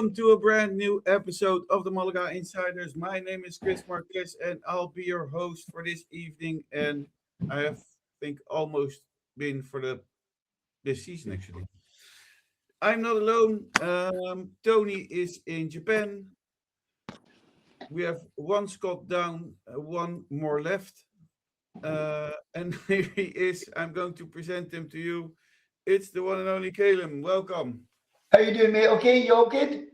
Welcome to a brand new episode of the Malaga Insiders. My name is Chris Marquez and I'll be your host for this evening. And I have think almost been for this season actually. I'm not alone. Tony is in Japan. We have one Scott down, one more left. And here he is. I'm going to present him to you. It's the one and only Caleb. Welcome. How you doing, mate? Okay, you all good?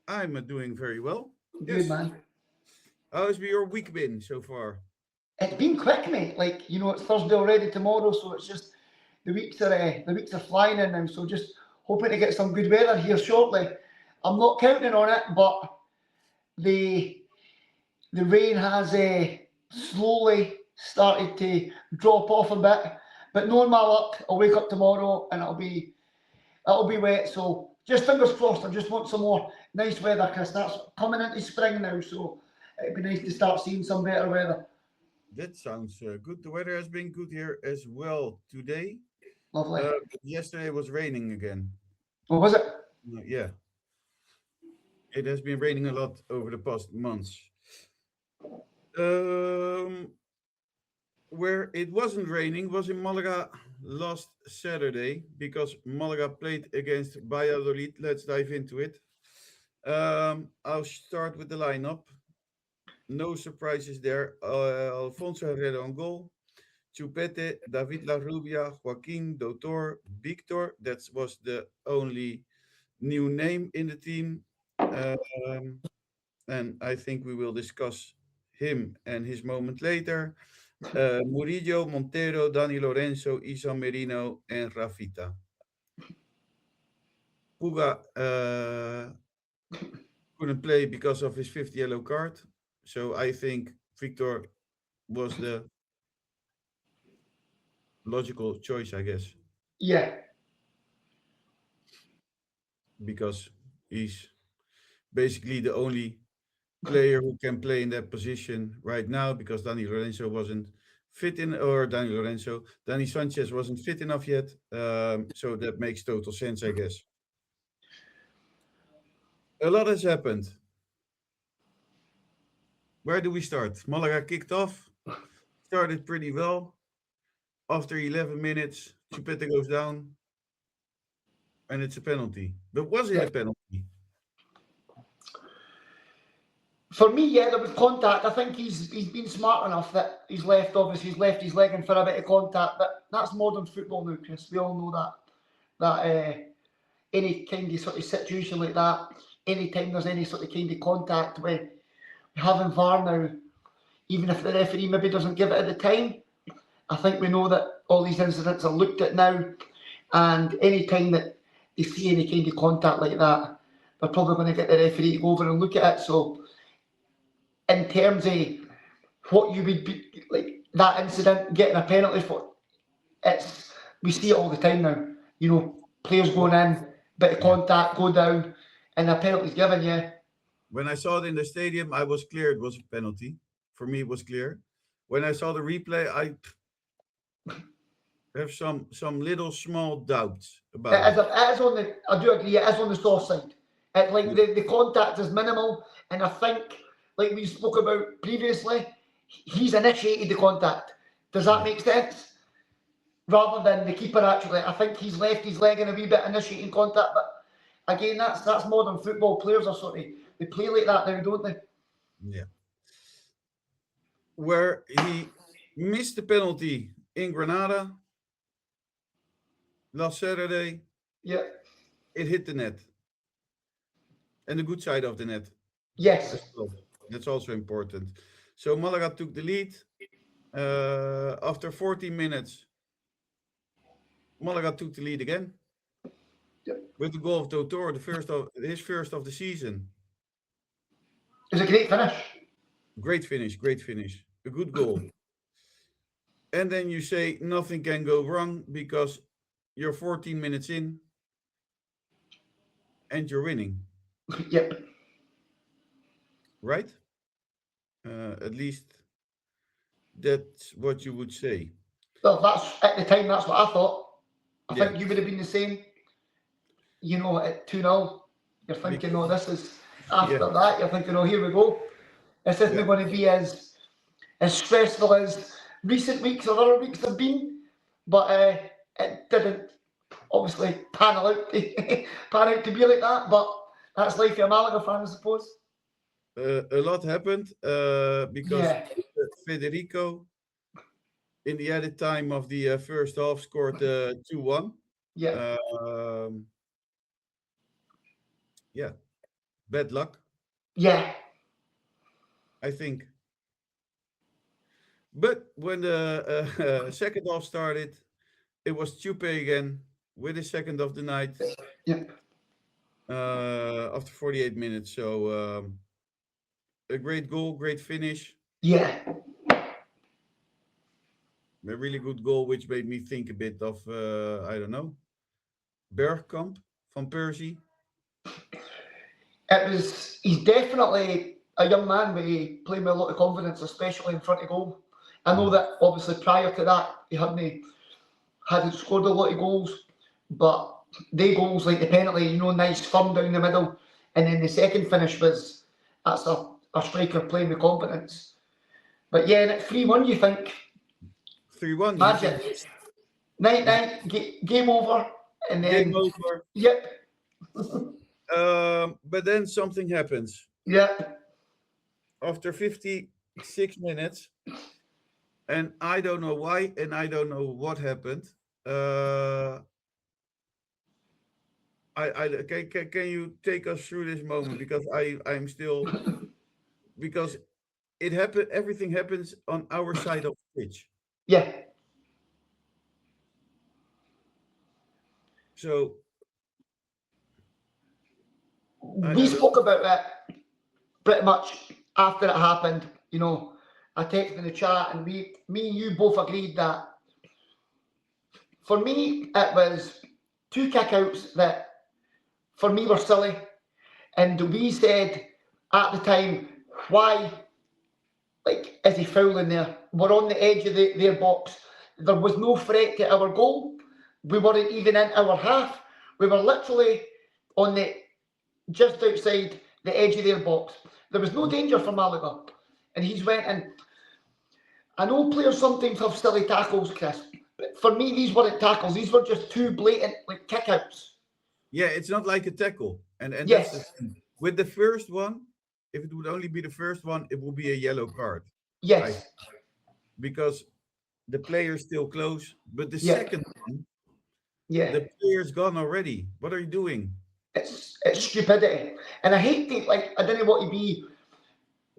I'm doing very well. Good, Yes. man. How has your week been so far? It's been quick, mate. It's Thursday already tomorrow, so it's just the weeks are flying in now. So just hoping to get some good weather here shortly. I'm not counting on it, but the the rain has slowly started to drop off a bit. But knowing my luck, I'll wake up tomorrow and it'll be wet. So just fingers crossed. I just want some more nice weather because that's coming into spring now. So it'd be nice to start seeing some better weather. That sounds good. The weather has been good here as well today. Lovely. But yesterday it was raining again. What was it? Yeah, it has been raining a lot over the past months. Um, where it wasn't raining was in Malaga last Saturday because Malaga played against Valladolid. Let's dive into it. I'll start with the lineup. No surprises there. Alfonso Herrera on goal. Chupete, David La Rubia, Joaquin, Doutor, Victor. That was the only new name in the team. Um, and I think we will discuss him and his moment later. Murillo, Montero, Dani Lorenzo, Isan Merino, and Rafita. Puga couldn't play because of his fifth yellow card. So I think Victor was the logical choice, I guess, Yeah. because he's basically the only player who can play in that position right now because Dani Lorenzo wasn't fit in, or Dani Sanchez wasn't fit enough yet. So that makes total sense, I guess. A lot has happened. Where do we start? Malaga kicked off, started pretty well. After 11 minutes, Chupete goes down, and it's a penalty. But was it Yeah. a penalty? For me, yeah, there was contact. I think he's been smart enough that he's left his leg in for a bit of contact. But that's modern football now, Chris. We all know that any kind of sort of situation like that, anytime there's any sort of kind of contact with having VAR now, even if the referee maybe doesn't give it at the time, I think we know that all these incidents are looked at now, and any time that they see any kind of contact like that, they're probably going to get the referee to go over and look at it. So, in terms of what you would be like that incident getting a penalty for, it's we see it all the time now. Players going in, bit of Yeah. contact, go down, and a penalty's given. Yeah, When I saw it in the stadium, I was clear it was a penalty. For me, it was clear. When I saw the replay, I have some little small doubts about it. it is on the. I do agree. It is on the soft side. Yeah. The contact is minimal, and I think, like we spoke about previously, he's initiated the contact. Does that make sense? Rather than the keeper actually, I think he's left his leg in a wee bit initiating contact. But again, that's modern football. Players are sort of they play like that now, don't they? Yeah. Where he missed the penalty in Granada last Saturday, Yeah. it hit the net and the good side of the net. Yes. as well. That's also important. So Malaga took the lead. After 14 minutes, Malaga took the lead again Yep. with the goal of Doutor, his first of the season. It was a great finish. Great finish, a good goal. And then you say nothing can go wrong because you're 14 minutes in and you're winning, Yep. right? At least that's what you would say. Well, that's at the time. That's what I thought. I Yeah. think you would have been the same. At 2-0, You're thinking, because oh, this is yeah, after that. You're thinking, oh, here we go. This isn't yeah. going to be as stressful as recent weeks or other weeks have been, but it didn't obviously pan out pan out to be like that. But that's life for a Malaga fan, I suppose. A lot happened because Yeah, Federico, in the added time of the first half, scored 2-1. yeah, Um, yeah, bad luck, yeah, I think. But when the second half started, it was Chupe again with his second of the night yeah, after 48 minutes. So a great goal, great finish, yeah. a really good goal, which made me think a bit of, I don't know, Bergkamp from Persie. It was. He's definitely a young man with playing with a lot of confidence, especially in front of goal. I know Mm. that obviously prior to that he hadn't scored a lot of goals, but they goals like the penalty, nice firm down the middle, and then the second finish was that's a striker playing with confidence. But yeah, and at 3-1, you think 3-1, you think, magic, night night, game over, and game then over. yep, But then something happens. yep, After 56 minutes, and I don't know why, and I don't know what happened. Uh, can you take us through this moment because I'm still because it happened. Everything happens on our side of the pitch. yeah. So I We don't. spoke about it pretty much after it happened. I texted in the chat, and me and you both agreed that for me it was two kickouts that for me were silly, and we said at the time, why, like, is he fouling there? We're on the edge of their box. There was no threat to our goal. We weren't even in our half. We were literally on the just outside the edge of their box. There was no danger for Malaga. And he's went and I know players sometimes have silly tackles, Chris. But for me, these weren't tackles. These were just two blatant like kickouts. Yeah, it's not like a tackle, and that's the Yes, thing. With the first one, if it would only be the first one, it would be a yellow card. I yes, because the player's still close, but the yeah, second one, yeah. the player's gone already. What are you doing? It's stupidity. And I hate to like I didn't want to be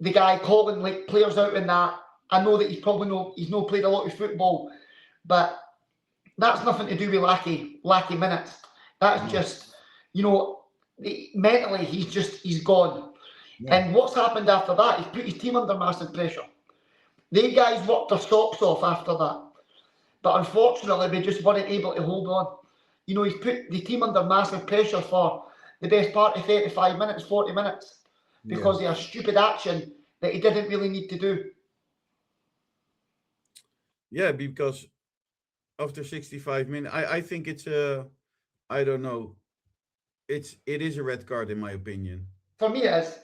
the guy calling like players out in that. I know that he's not played a lot of football, but that's nothing to do with lackey minutes. That's No. just mentally he's gone. Yeah. And what's happened after that? He's put his team under massive pressure. They guys worked their socks off after that, but unfortunately they just weren't able to hold on. He's put the team under massive pressure for the best part of 35 minutes, 40 minutes, Yeah. because of a stupid action that he didn't really need to do. Yeah, because after 65 minutes, I think it's a, I don't know. It is a red card in my opinion. For me, it is.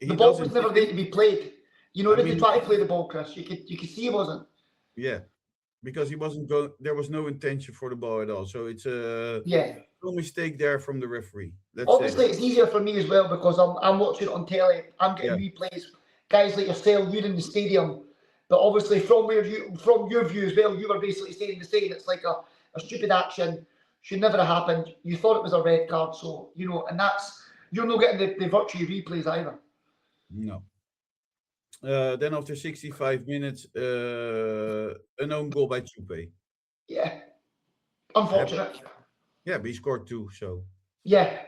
The He ball doesn't was hit never there him. to be played. I If they mean, try to play the ball, Chris, you could see he wasn't. yeah, because he wasn't going. There was no intention for the ball at all. So it's a Yeah. no mistake there from the referee. Let's say Obviously, that. it's easier for me as well because I'm watching it on telly. I'm getting Yeah, replays. Guys like yourself, you're in the stadium. But obviously, from your view as well, you were basically saying the same. It's like a stupid action, should never have happened. You thought it was a red card, so and that's you're not getting the virtue replays either. no. Then after 65 minutes, an own goal by Chupe. Yeah, Hap- unfortunate. Yeah, but he scored two. So Yeah,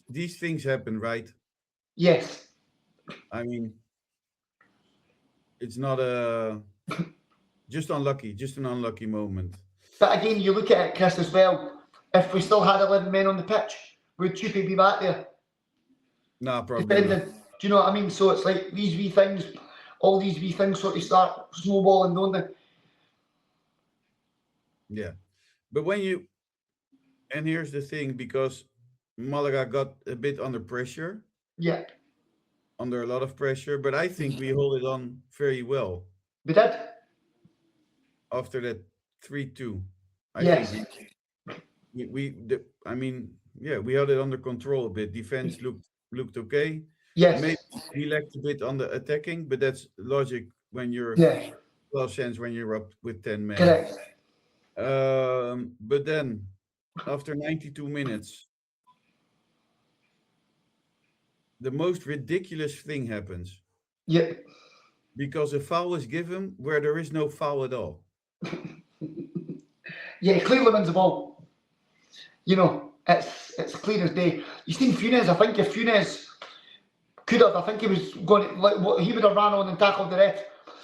these things happen, right? yes. I mean, it's not a just unlucky, just an unlucky moment. But again, you look at it, Chris, as well. If we still had 11 men on the pitch, would Chupi be back there Nah, probably not. defending? Do you know what I mean? So it's like these wee things, all these wee things sort of start snowballing, don't they? Yeah, but when you and here's the thing, because Malaga got a bit under pressure, Yeah, under a lot of pressure, but I think we hold it on very well we did. after that 3-2. I think Yes, I mean, yeah, we had it under control a bit. Defense looked okay. yes, Maybe we lacked a bit on the attacking, but that's logic when you're yeah, well sense when you're up with 10 men. correct. But then after 92 minutes, the most ridiculous thing happens Yeah, because a foul is given where there is no foul at all. yeah, clearly wins the ball. You know, it's clear as day. You seen Funes. I think if Funes could have, I think he was going to, like what he would have ran on and tackled the ref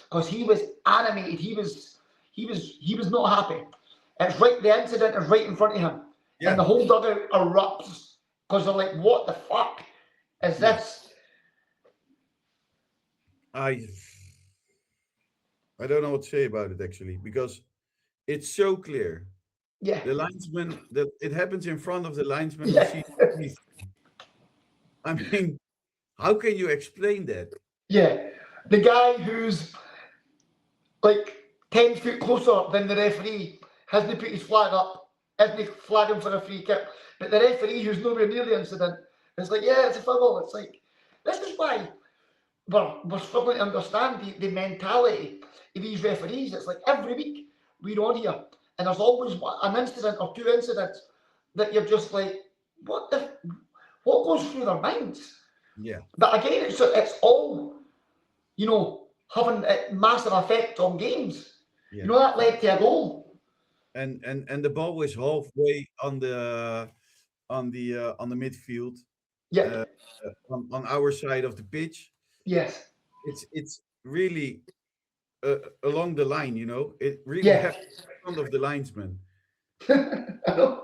because he was animated. He was not happy. It's right. The incident is right in front of him, and Yeah, the whole dugout erupts because they're like, "What the fuck is yeah. this?" I I don't know what to say about it actually because it's so clear. Yeah, The linesman that it happens in front of the linesman who yeah, sees everything. I mean, how can you explain that? yeah. The guy who's like 10 feet closer than the referee hasn't put his flag up, isn't flagging for a free kick. But the referee, who's nowhere near the incident, is like, yeah, it's a foul. It's like, this is why we're struggling to understand the mentality of these referees. It's like every week we're on here, and there's always an incident or two incidents that you're just like, what the, what goes through their minds? Yeah, But again, it's all, having a massive effect on games. yeah. That led to a goal. And the ball was halfway on the midfield, uh, Yep. on our side of the pitch. Yes. It's really along the line. It really Yeah. happened in front of the linesman. I know.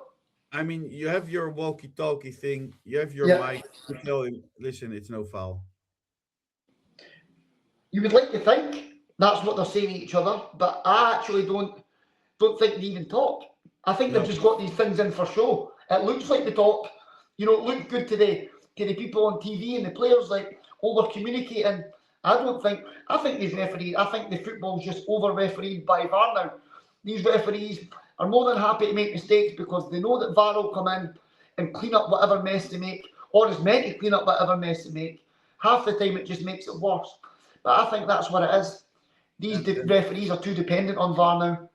I mean, you have your walkie-talkie thing, you have your Yeah. mic. You tell him, listen, it's no foul. You would like to think that's what they're saying to each other, but I actually don't think they even talk. I think they've No, just got these things in for show. It looks like they talk. It looked good to the people on TV and the players like, oh, we're communicating. I don't think. I think these referees. I think the football's just over refereed by VAR now. These referees are more than happy to make mistakes because they know that VAR will come in and clean up whatever mess they make, or is meant to clean up whatever mess they make. Half the time it just makes it worse. But I think that's what it is. These and referees are too dependent on VAR now.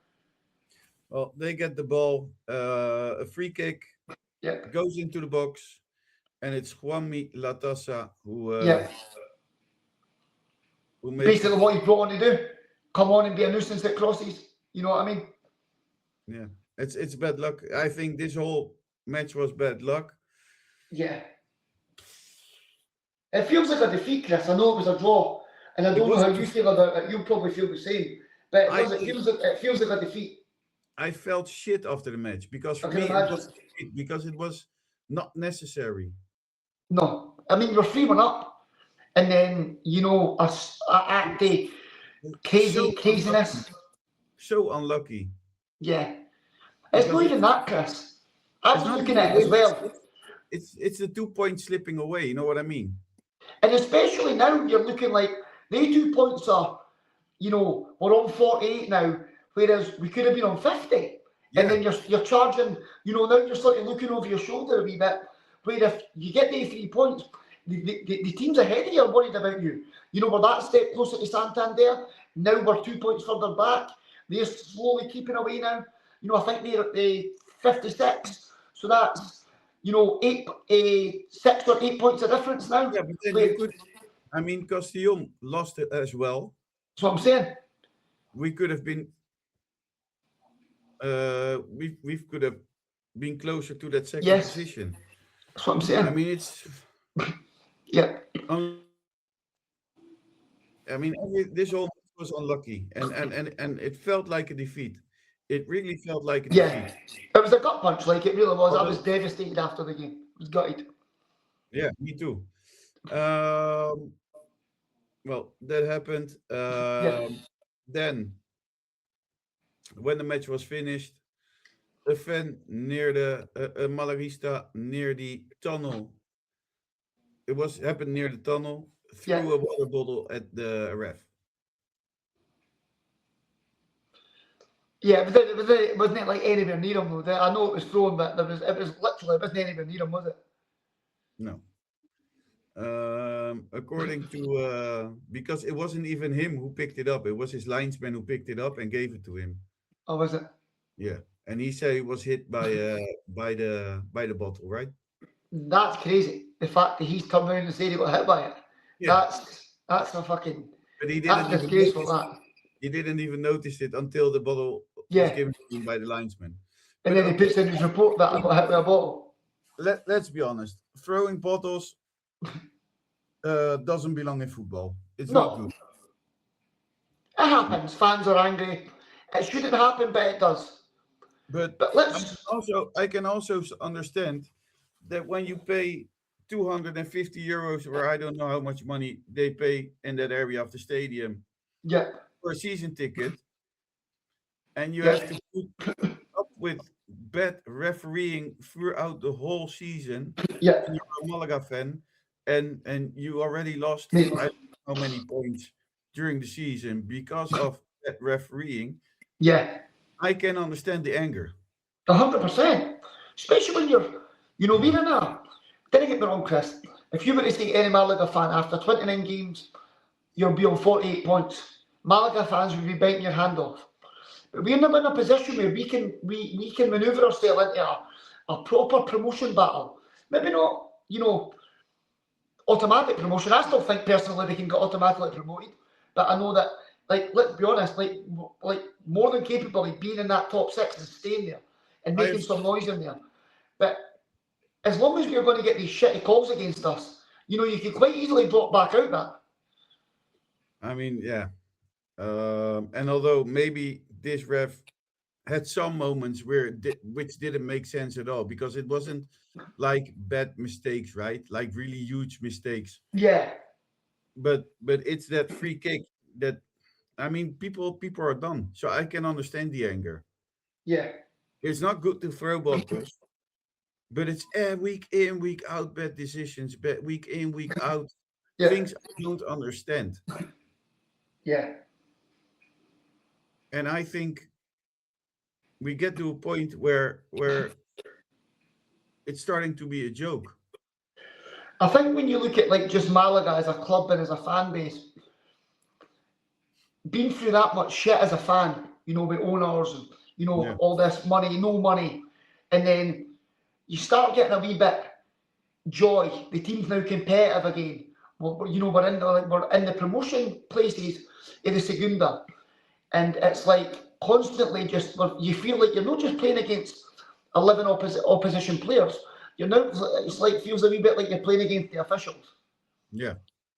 well, they get the ball, a free kick Yeah, goes into the box, and it's Juanmi Latassa yeah. who makes the Basically, what he's brought on to do, come on and be a nuisance that crosses. You know what I mean? yeah. It's bad luck. I think this whole match was bad luck. Yeah. It feels like a defeat, Chris. I know it was a draw, and I It don't know was how a you def- feel about it. You probably feel the same, but it I does. It feels like a defeat. I felt shit after the match because I for can me it imagine. was a defeat because it was not necessary. No, I mean you're 3-1 up, and then a act of So unlucky, craziness. so unlucky Yeah, it's because not even that, Chris. I it's was not looking even a at it as win. well. It's the 2 points slipping away. You know what I mean? And especially now, you're looking like they 2 points are, we're on 48 now, whereas we could have been on 50. And Yeah, then you're charging, now you're sort of looking over your shoulder a wee bit. Where if you get the 3 points, the teams ahead of you are worried about you. We're that step closer to Santander. Now we're 2 points further back. They're slowly keeping away now. I think they're at the 56. So that's, 6 or 8 points of difference now. yeah. But then you Where, could. I mean, Castillon lost it as well. that's what I'm saying. We could have been. We could have been closer to that second Yes, position. that's what I'm I saying. mean, it's. Yeah, un- I mean, this whole match was unlucky, and it felt like a defeat. It really felt like a yeah. defeat. It was a gut punch, like it really was. I was Although, devastated after the game. I was gutted. yeah, me too. Um, well, that happened. Yeah, Then, when the match was finished, a fan near a Malarista near the tunnel. It was happened near the tunnel. Yeah. Threw a water bottle at the ref. Yeah, it wasn't it like anywhere near him though. I know it was thrown, but it was literally it wasn't anywhere near him, was it? No. According to because it wasn't even him who picked it up. It was his linesman who picked it up and gave it to him. Or was it? Yeah, and he said he was hit by the bottle, right? That's crazy. The fact that he's turned around and said he got hit by it. Yeah, That's a fucking but he that's didn't even disgraceful. notice. That. He didn't even notice it until the bottle was Yeah. given to him by the linesman. And But then he okay, puts in his report that I got hit with a bottle. let's be honest. Throwing bottles doesn't belong in football. It's not No. good. It happens. Fans are angry. It shouldn't happen, but it does. But But let's I can also understand that when you pay 250 euros, or I don't know how much money they pay in that area of the stadium yeah. for a season ticket, and you Yeah. have to put up with bad refereeing throughout the whole season, Yeah. and you're a Malaga fan, and you already lost Yeah. I don't know how many points during the season because of that refereeing, Yeah. I can understand the anger. 100%. Especially when we're in a. Didn't get me wrong, Chris. If you were to say any Malaga fan after 29 games, you'll be on 48 points. Malaga fans would be biting your hand off. But we're never in a position where we can manoeuvre ourselves into a proper promotion battle. Maybe not, automatic promotion. I still think personally they can get automatically promoted. But I know that, like, let's be honest, like more than capable of being in that top six and staying there and I have making some noise in there. But as long as we're going to get these shitty calls against us, you could quite easily drop back out that. I mean, yeah. And although maybe this ref had some moments which didn't make sense at all because it wasn't like bad mistakes, right? Like really huge mistakes. Yeah, But it's that free kick that I mean people are done. So I can understand the anger. yeah, It's not good to throw bottles, but it's week in, week out bad decisions, bad week in, week out yeah, things I don't understand. yeah. And I think we get to a point where it's starting to be a joke. I think when you look at like just Malaga as a club and as a fan base, been through that much shit as a fan, with owners and Yeah. all this money, no money, and then you start getting a wee bit joy. The team's now competitive again. We're in the promotion places in the Segunda, and it's like constantly just you feel like you're not just playing against 11 opposition players. You're now it's like feels a wee bit like you're playing against the officials, Yeah.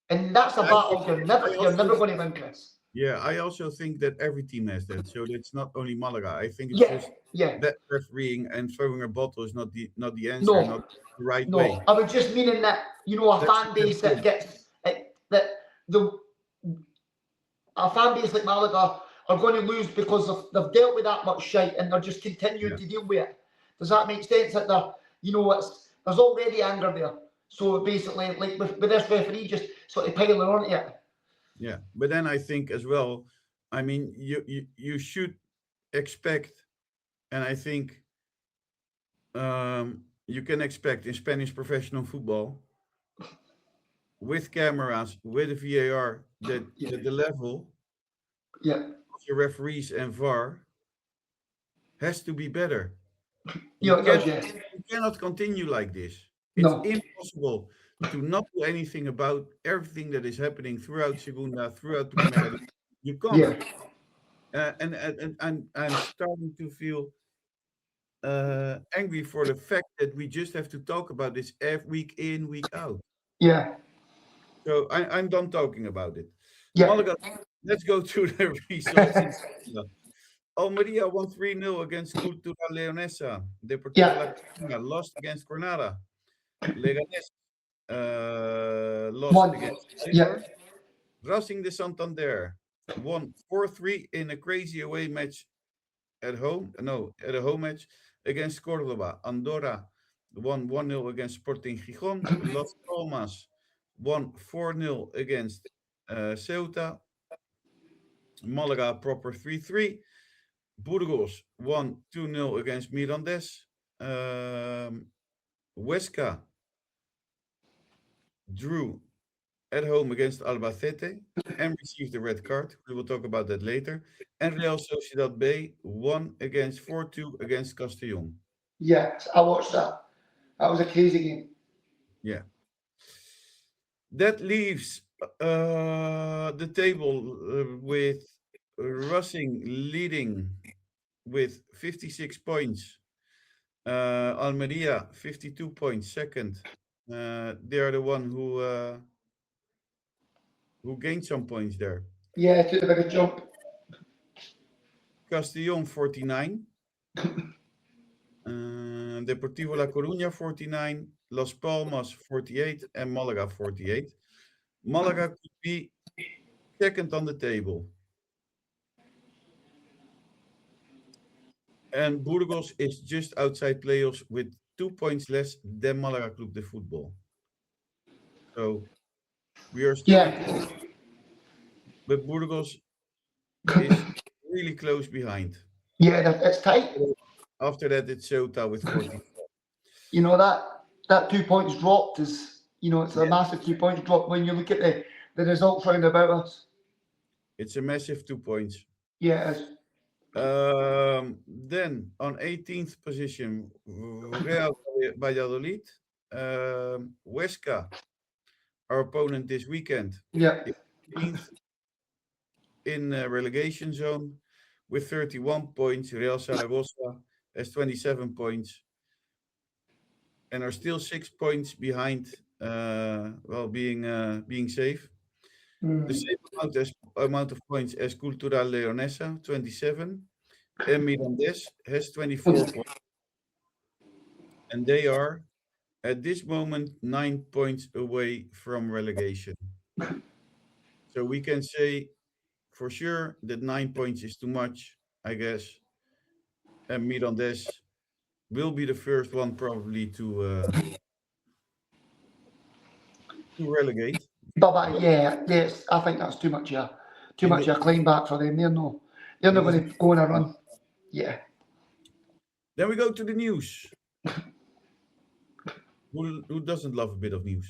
and that's a I think battle you're never I you're also never going to win, Chris. yeah, I also think that every team has that. So it's not only Malaga. I think it's Yeah, just yeah. that refereeing and throwing a bottle is not the answer, not No, the right way. no. I was just meaning that a That's fan base that gets it, that the a fan base like Malaga are going to lose because they've dealt with that much shite and they're just continuing yeah, to deal with it. Does that make sense? That there's already anger there. So basically, like with this referee just sort of piling on it. yeah. But then I think as well, I mean, you should expect, and I think you can expect in Spanish professional football with cameras, with a VAR, Yeah, that the level yeah, of your referees and VAR has to be better. You yeah. It can does, yeah. you cannot continue like this. It's No, impossible to not do anything about everything that is happening throughout Segunda, throughout the Premier League. You can't. yeah, And I'm starting to feel angry for the fact that we just have to talk about this every week in, week out. yeah, So I'm done talking about it. yeah. Malaga, let's go to the results in Segunda. Almeria won 3-0 against Cultura Leonesa. Deportivo La Yeah, Coruña lost against Granada. Leganés lost one. against Yeah, Eibar. Racing de Santander won 4-3 in a crazy away match at home. No, at a home match against Cordoba. Andorra won 1-0 against Sporting Gijón. Las Palmas won 4-0 against Ceuta. Malaga proper 3-3. Burgos won 2-0 against Mirandes. Huesca drew at home against Albacete and received a red card. We will talk about that later. And Real Sociedad B won against 4-2 against Castellón. Yeah, I watched that. That was a crazy game. Yeah. That leaves the table with Racing leading with 56 points. Almeria 52 points second. They are the one who gained some points there. Yeah, took a big jump. Castellón 49. Deportivo La Coruña 49. Las Palmas 48 and Malaga 48. Malaga could be second on the table. And Burgos is just outside playoffs with 2 points less than Malaga Club de Football. So we are still in Yeah, but Burgos is really close behind. yeah, it's tight. After that, it's Ceuta with 40. You know that 2 points dropped is, it's a Yeah. massive 2 points drop when you look at the results round about us. It's a massive 2 points. Yeah, it is. Then on 18th position, Real Valladolid. Huesca, our opponent this weekend, Yeah. 18th in relegation zone with 31 points. Real Zaragoza has 27 points and are still 6 points behind, being safe. The same amount of points as Cultural Leonesa, 27, and Mirandes has 24 points. And they are, at this moment, 9 points away from relegation. So we can say for sure that 9 points is too much, I guess. And Mirandes will be the first one probably to relegate. But yeah, yes, I think that's too much. Yeah, too In much the of a climb back for them. They're in not this, going to go on a run. Yeah. then we go to the news. Who doesn't love a bit of news?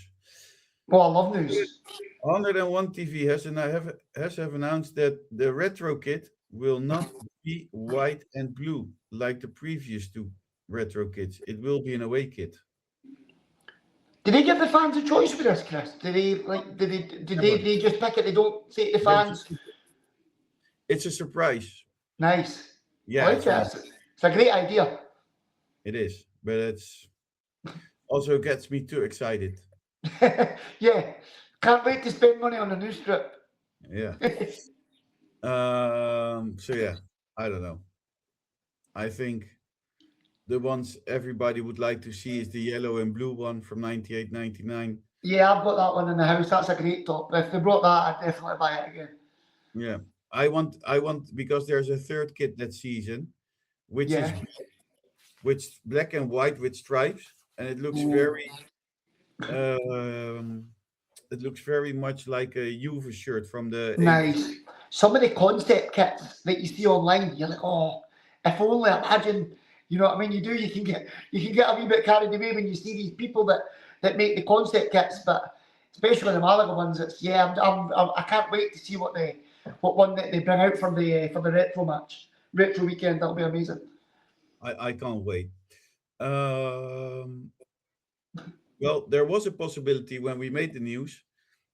Well, I love news. 101 TV have announced that the retro kit will not be white and blue like the previous two retro kits. It will be an away kit. Did they give the fans a choice for this, Chris? Did they like? Did Never. they just pick it? They don't say to the fans. It's a surprise. Nice. Yeah, I like it. It's a great idea. it is, but it's also gets me too excited. Yeah. Can't wait to spend money on a new strip. Yeah. So yeah, I don't know. I think the ones everybody would like to see is the yellow and blue one from 98, 99. Yeah, I've got that one in the house. That's a great top. If they brought that, I'd definitely buy it again. Yeah. I want because there's a third kit that season, which is Yeah. black and white with stripes, and it looks um it looks very much like a Juve shirt from the 80s. Nice. Some of the concept kits that you see online, you're like, oh, if only imagine, you know what I mean? You can get a wee bit carried away when you see these people that make the concept kits, but especially the Malaga ones, it's yeah, I can't wait to see what one that they bring out for the retro weekend. That'll be amazing. I can't wait. Um, well, there was a possibility when we made the news.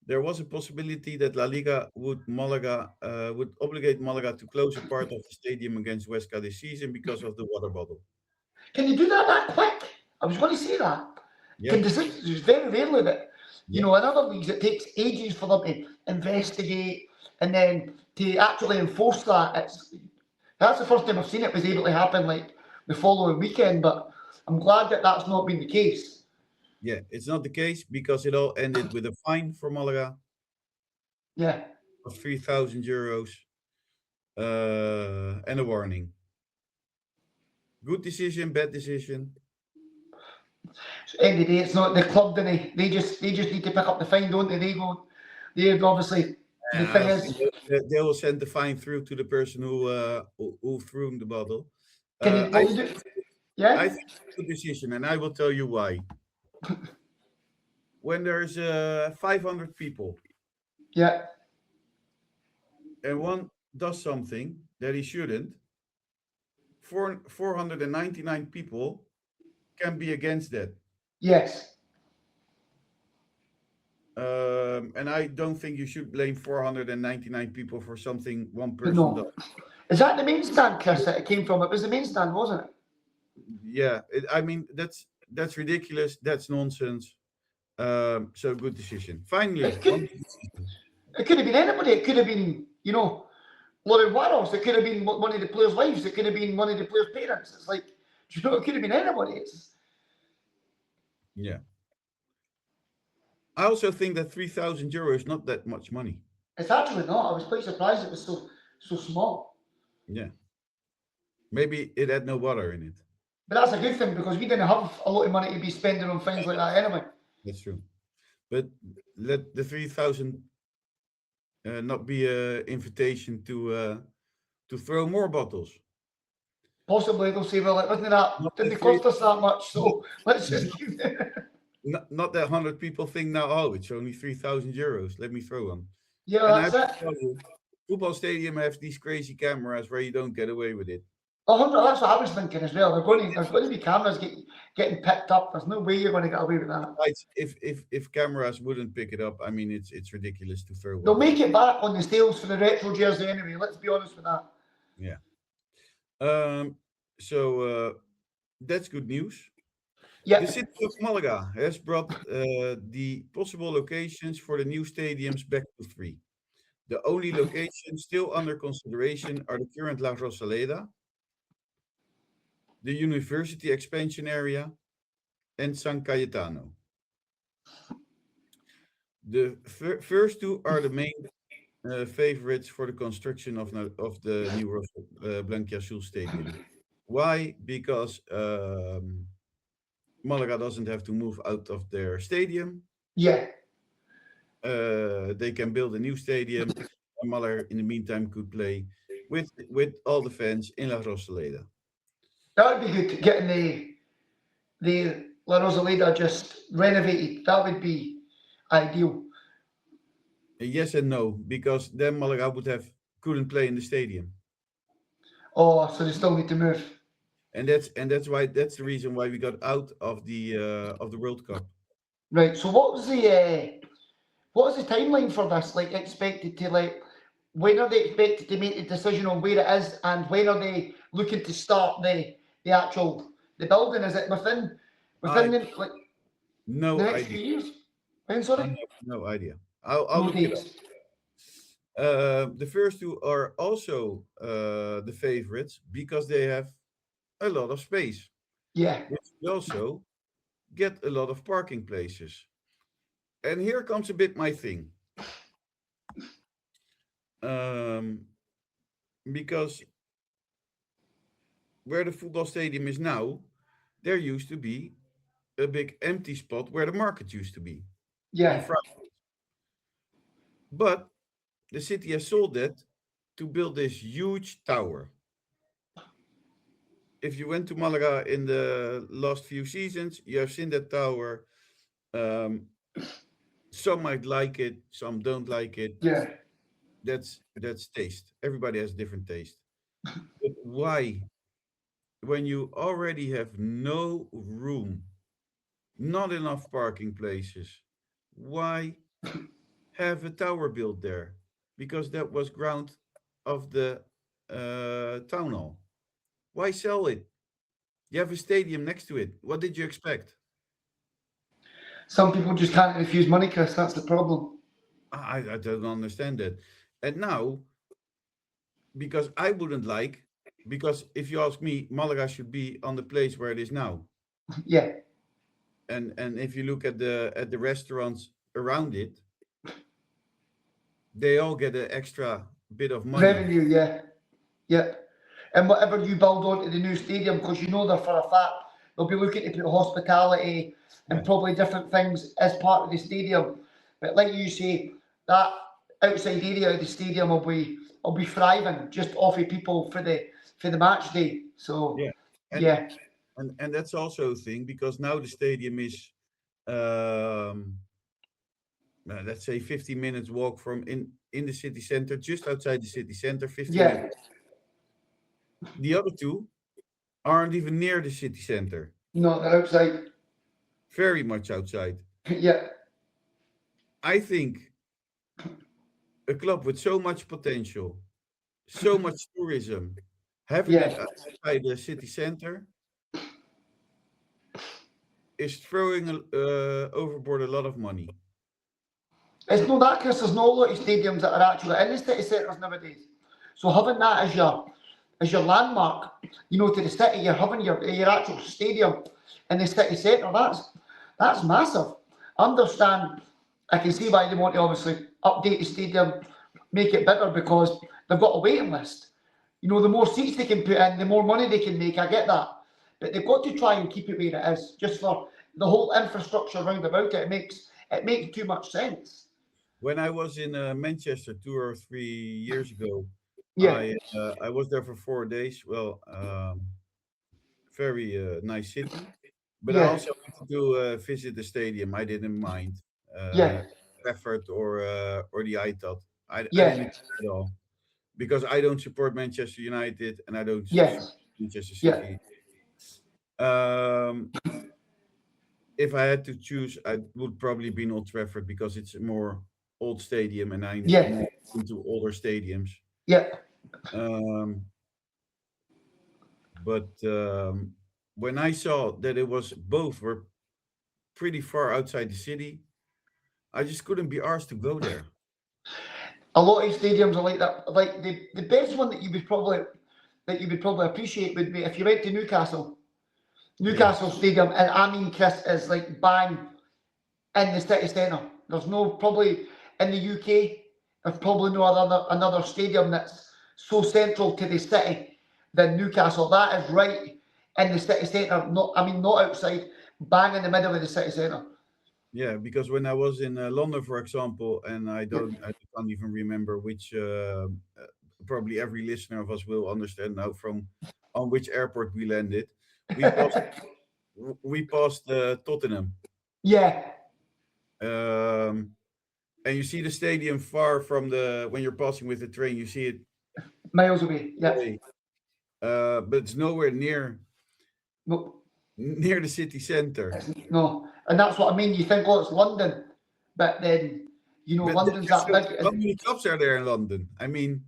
There was a possibility that La Liga would obligate Malaga to close a part of the stadium against Huesca this season because of the water bottle. Can you do that quick? I was going to say that. Yeah, It's very rarely that, yeah, in other leagues, it takes ages for them to investigate and then to actually enforce that. That's the first time I've seen it was able to happen like the following weekend, but I'm glad that that's not been the case. yeah. It's not the case because it all ended with a fine for Malaga Yeah, of €3,000 and a warning. Good decision, bad decision. So end of the day, it's not the club, do they just need to pick up the fine, don't they? They obviously the thing I think is, they will send the fine through to the person who threw the bottle. can you I what we do? Yeah, think it's a good decision, and I will tell you why. When there's 500 people yeah, and one does something that he shouldn't, 499 people can be against that. yes, And I don't think you should blame 499 people for something one but person does. no. Is that the main stand, Chris? That it came from? It was the main stand, wasn't it? Yeah, I mean that's ridiculous. That's nonsense. So good decision. Finally, It on could it could have been anybody. It could have been Lauren Warros. It could have been one of the players' wives. It could have been one of the players' parents. It's like, it could have been anybody. yeah. I also think that 3,000 euro is not that much money. It's actually not. I was quite surprised it was so small. Yeah. Maybe it had no water in it. But that's a good thing because we didn't have a lot of money to be spending on things like that anyway. That's true. But let the 3,000 not be an invitation to throw more bottles. Possibly they'll say, well, it wasn't that, Not the didn't three, cost us that much, not, so let's just keep it. not that 100 people think now, oh, it's only 3,000 euros. Let me throw one. Yeah, And I have that's to it. tell you, football stadium have these crazy cameras where you don't get away with it. 100, that's what I was thinking as well. There's going to be cameras getting picked up. There's no way you're going to get away with that. If cameras wouldn't pick it up, I mean it's ridiculous to throw They'll one. make it back on the sales for the retro jersey anyway. Let's be honest with that. Yeah. So that's good news. The Yeah, city of Malaga has brought the possible locations for the new stadiums back to three. The only locations still under consideration are the current La Rosaleda, the university expansion area, and San Cayetano. The first two are the main favorites for the construction of the new Blanquiazul Stadium. Why? Because Malaga doesn't have to move out of their stadium. yeah. They can build a new stadium, and Malaga, in the meantime, could play with all the fans in La Rosaleda. That would be good. Getting the La Rosaleda just renovated. That would be ideal. Yes and no, because then Malaga couldn't play in the stadium, Oh, so they still need to move. and that's the reason why we got out of the World Cup. Right. So what was the timeline for this? Like expected to when are they expected to make the decision on where it is, and when are they looking to start the actual the building? Is it within I the no next few idea. years? When, I sorry? have no idea. I'll No look it up. dates. The first two are also the favorites because they have a lot of space, Yeah. which will also get a lot of parking places. And here comes a bit my thing. Um, because where the football stadium is now, there used to be a big empty spot where the market used to be on Yeah. Friday. But the city has sold that to build this huge tower. If you went to Malaga in the last few seasons, you have seen that tower. Um, some might like it, some don't like it. Yeah. That's taste. Everybody has different taste. But why, when you already have no room, not enough parking places, why have a tower built there? Because that was ground of the town hall. Why sell it? You have a stadium next to it. What did you expect? Some people just can't refuse money, Chris. That's the problem. I don't understand that. And now, because I wouldn't like, because if you ask me, Malaga should be on the place where it is now. Yeah. And if you look at the restaurants around it, they all get an extra bit of money. Revenue. Yeah. Yeah. and whatever you build onto the new stadium, because you know they're for a fact they'll be looking to put hospitality and probably different things as part of the stadium. But like you say, that outside area of the stadium will be thriving just off of people for the match day. So Yeah, and yeah, and that's also a thing because now the stadium is, um, let's say, 15 minutes walk from in the city center, just outside the city center. 15 yeah. minutes. The other two aren't even near the city center. No, they're outside. Very much outside. Yeah, I think a club with so much potential, so much tourism, having it yeah. outside the city center is throwing overboard a lot of money. It's not that, Chris. There's not a lot of stadiums that are actually in the city centres nowadays. So having that as your landmark, to the city, you're having your actual stadium in the city centre. That's massive. I understand. I can see why they want to obviously update the stadium, make it bigger because they've got a waiting list. The more seats they can put in, the more money they can make. I get that, but they've got to try and keep it where it is, just for the whole infrastructure round about it. It makes too much sense. When I was in Manchester 2 or 3 years ago, Yeah, I was there for 4 days. Well, very nice city, but I yeah, also wanted to visit the stadium. I didn't mind yeah, Trafford or the Etihad. I yeah, didn't care at all because I don't support Manchester United and I don't yeah, support Manchester yeah, City. Um, if I had to choose, I would probably be in Old Trafford because it's a more old stadium and I'm yeah, more into older stadiums. yeah. Um, but when I saw that it was both were pretty far outside the city, I just couldn't be arsed to go there. A lot of stadiums are like that. Like the best one that you would probably appreciate would be if you went to Newcastle. Yeah, Newcastle Stadium, and I mean, Chris, is like bang in the city centre. There's no probably in the UK. There's probably no another stadium that's so central to the city than Newcastle. That is right in the city centre. Not outside. Bang in the middle of the city centre. yeah. Because when I was in London, for example, and I can't even remember which. Probably every listener of us will understand now from on which airport we landed. We passed we passed Tottenham, Yeah, um, and you see the stadium far from the when you're passing with the train. You see it miles away. Yeah, away, but it's nowhere no, near the city center. no, and that's what I mean. You think, oh, it's London, but then But London's that big. how many clubs are there in London? I mean,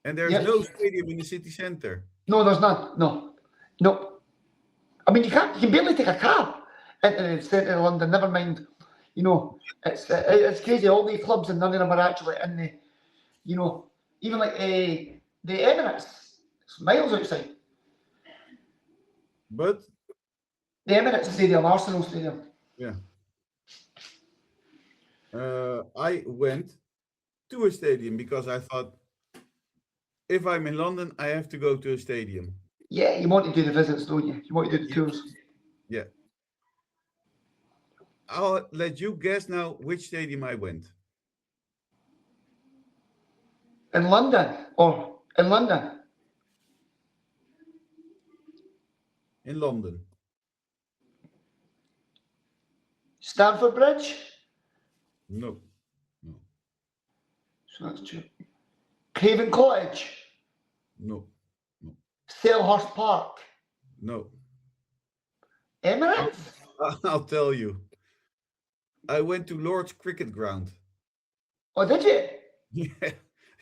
and there's Yeah, no stadium in the city center. no, there's none. No, no. I mean, you can barely take a cab into the centre of London. Never mind, it's crazy. All these clubs and none of them are actually in the, you know, even like the Emirates. It's miles outside But the Emirates Stadium, Arsenal Stadium. yeah, I went to a stadium because I thought if I'm in London, I have to go to a stadium. Yeah, you want to do the visits, don't you? You want to do the Yeah, tours yeah. I'll let you guess now which stadium I went. in London or in London. In London. Stamford Bridge. No, no, So that's true. Craven Cottage. no, no, Selhurst Park. no. I'll, Emirates. I'll tell you. I went to Lord's Cricket Ground. Oh, did you? Yeah,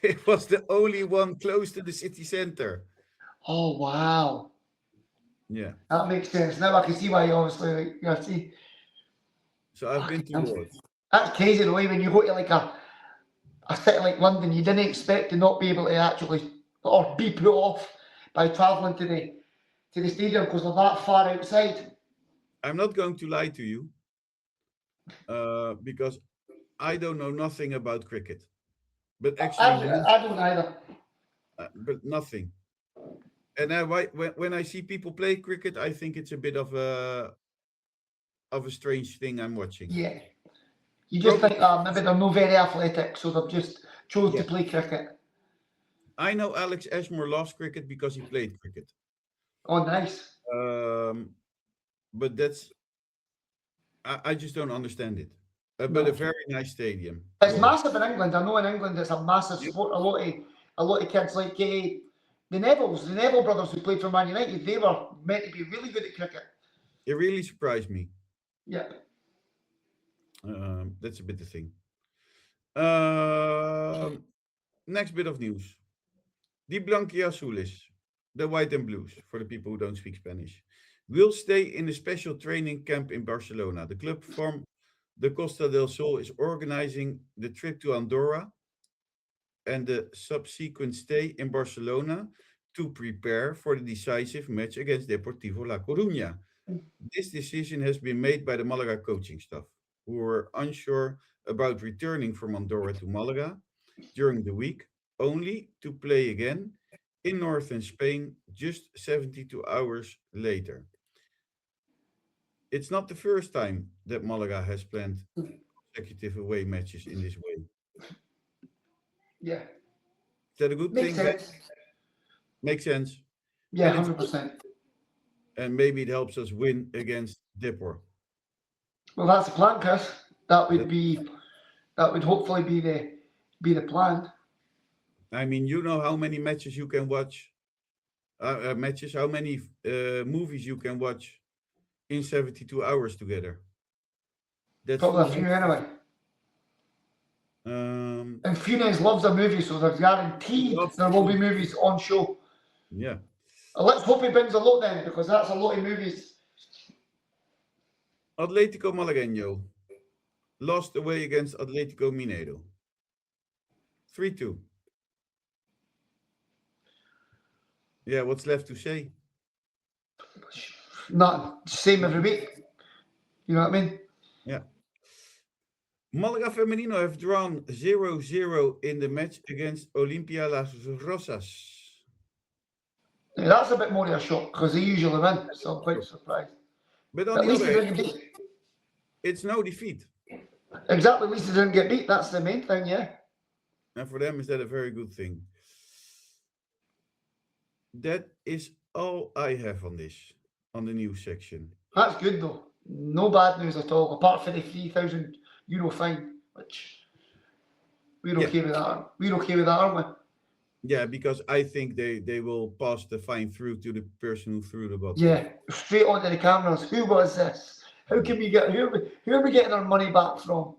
it was the only one close to the city center. Oh, wow. Yeah. That makes sense. Now I can see why you obviously see. So I've been to Lord's. That's crazy the way when you go to like a city like London, you didn't expect to not be able to actually or be put off by travelling to the stadium because they're that far outside. I'm not going to lie to you because I don't know nothing about cricket. But actually, I don't either. but nothing. And when I see people play cricket, I think it's a bit of a strange thing I'm watching. Yeah. You just Probably, think, maybe they're not very athletic, so they've just chose to yeah. play cricket. I know Alex Ashmore loves cricket because he played cricket. Oh, nice. Um, but I just don't understand it. But a No. very nice stadium to It's watch. massive in England. I know in England it's a massive Yep. sport. A lot of kids like the Neville brothers who played for Man United. They were meant to be really good at cricket. It really surprised me. Yeah. That's a bit the thing. Um, Next bit of news. Die Blanquiazules, the white and blues, for the people who don't speak Spanish, will stay in a special training camp in Barcelona. The club from the Costa del Sol is organizing the trip to Andorra and the subsequent stay in Barcelona to prepare for the decisive match against Deportivo La Coruña. This decision has been made by the Malaga coaching staff, who were unsure about returning from Andorra to Malaga during the week, only to play again in northern Spain just 72 hours later. It's not the first time that Malaga has planned consecutive away matches in this way. Is Yeah. that a good Makes thing, Ben? sense. Makes sense. Yeah, And it's 100%. and maybe it helps us win against Depor. Well, that's the plan, Chris. That would That, be that would hopefully be the plan. I mean, you know how many matches you can watch, how many movies you can watch in 72 hours together. That's Probably full a of. few anyway. Um, And Funes loves a movie, so there's guaranteed Loves there will be food. movies on show. Yeah. Let's hope he brings a lot then, because that's a lot of movies. Atlético Malagueño lost away against Atlético Mineiro. 3-2. Yeah, what's left to say? Not same every week. You know what I mean? Yeah. Malaga Femenino have drawn 0-0 in the match against Olimpia Las Rosas. Yeah, that's a bit more of a shock because they usually win, so I'm quite surprised. But on But at the least other they hand, didn't get beat. it's no defeat. Exactly, at least they didn't get beat. That's the main thing, yeah. And for them, is that a very good thing? That is all I have on this, on the news section. That's good though. No bad news at all, apart from the €3,000 fine, which we're Yeah. okay with that. We're okay with that, aren't we? Yeah, because I think they will pass the fine through to the person who threw the bottle. Yeah, straight onto the cameras. Who was this? How can we get who are we getting our money back from?